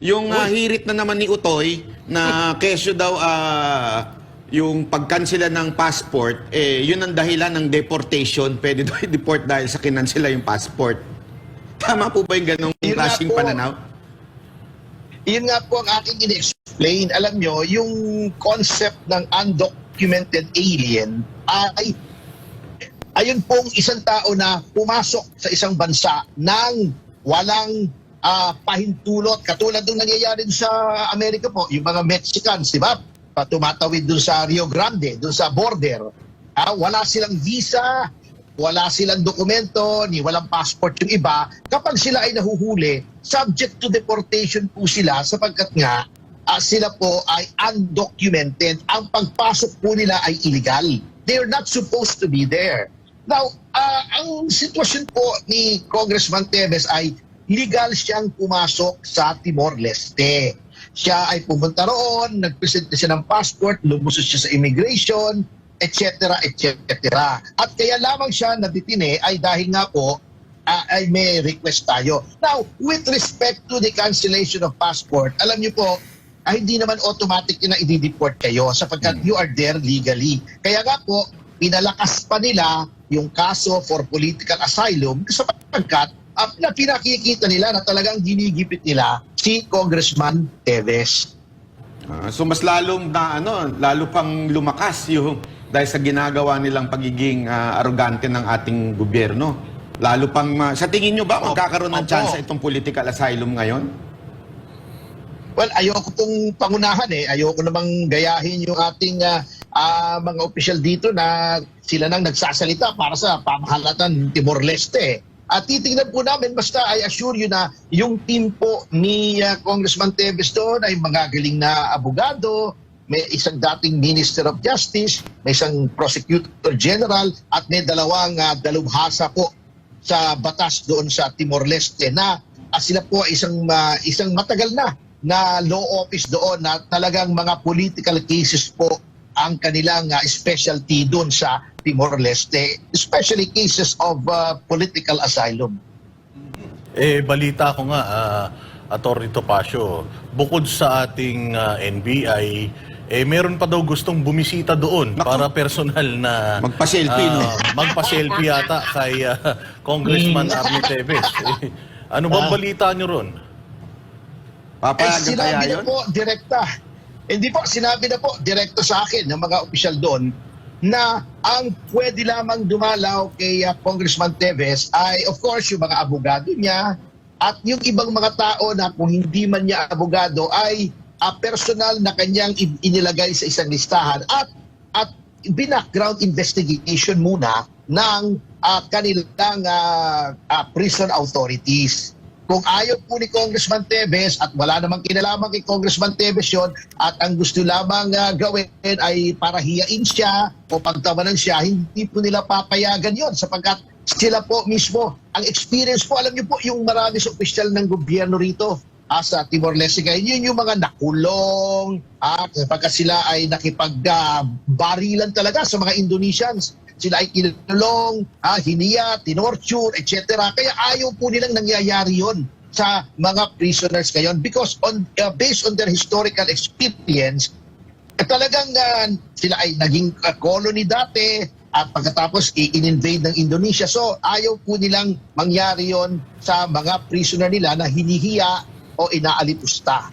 Yung hirit na naman ni Utoy na kesyo daw yung pagkansela ng passport, yun ang dahilan ng deportation. Pwede daw i-deport dahil sa kinansela yung passport. Tama po ba yung ganong klaseng pananaw? Yun nga po ang aking in-explain. Alam nyo, yung concept ng undocumented alien ay ayun pong isang tao na pumasok sa isang bansa nang walang pahintulot. Katulad nung nangyayari sa Amerika po, yung mga Mexicans, di ba? Tumatawid dun sa Rio Grande, dun sa border. Wala silang visa, wala silang dokumento, ni walang passport yung iba. Kapag sila ay nahuhuli, subject to deportation po sila sapagkat nga sila po ay undocumented. Ang pagpasok po nila ay illegal. They are not supposed to be there. Now, ang sitwasyon po ni Congressman Teves ay legal siyang pumasok sa Timor-Leste. Siya ay pumunta roon, nagpresent siya ng passport, lumusot siya sa immigration, etc. etc. At kaya lamang siya naditine ay dahil nga po ay may request tayo. Now, with respect to the cancellation of passport, alam niyo po, hindi naman automatic na i-deport kayo sapagkat you are there legally. Kaya nga po, pinalakas pa nila yung kaso for political asylum sapagkat pinakikita nila na talagang ginigipit nila si Congressman Teves. So mas lalong lalo pang lumakas yung dahil sa ginagawa nilang pagiging arrogante ng ating gobyerno. Lalo pang sa tingin nyo ba magkakaroon ng chance itong political asylum ngayon? Well, ayoko pong pangunahan Ayoko namang gayahin yung ating mga opisyal dito na sila nang nagsasalita para sa pamahalatan ng Timor-Leste. At titingnan po namin, basta I assure you na yung team po ni Congressman Teves doon ay mga galing na abogado, may isang dating Minister of Justice, may isang Prosecutor General at may dalawang dalubhasa po sa batas doon sa Timor-Leste na sila po ay isang matagal na law office doon na talagang mga political cases po ang kanilang specialty doon sa Timor-Leste, especially cases of political asylum. Balita ko nga, Atty. Topacio, bukod sa ating NBI, meron pa daw gustong bumisita doon para personal na magpa-selfie, no? Magpa-selfie yata kay Congressman Arnie Teves. Ano bang balita nyo ron? Papayagan kaya yun? Po, direkta. Hindi po, sinabi na po direkta sa akin ng mga opisyal doon na ang pwede lamang dumalaw kay Congressman Teves ay of course yung mga abogado niya at yung ibang mga tao na kung hindi man niya abogado ay personal na kanyang inilagay sa isang listahan at background investigation muna ng kanilang prison authorities. Kung ayaw po ni Congressman Teves at wala namang kinalaman kay Congressman Teves yun at ang gusto lamang gawin ay para hiyain siya o pagtawanan siya, hindi po nila papayagan yon sapagkat sila po mismo, ang experience po, alam niyo po yung marami sa opisyal ng gobyerno rito sa Timor-Leste, yun yung mga nakulong at pagka sila ay nakipagbarilan talaga sa mga Indonesians. Sila ay kinulong, hiniya, tinorture, etc. Kaya ayaw po nilang nangyayari yon sa mga prisoners ngayon because based on their historical experience, talagang sila ay naging colony dati at pagkatapos in-invade ng Indonesia. So ayaw po nilang mangyari yon sa mga prisoner nila na hinihiya o inaalipusta.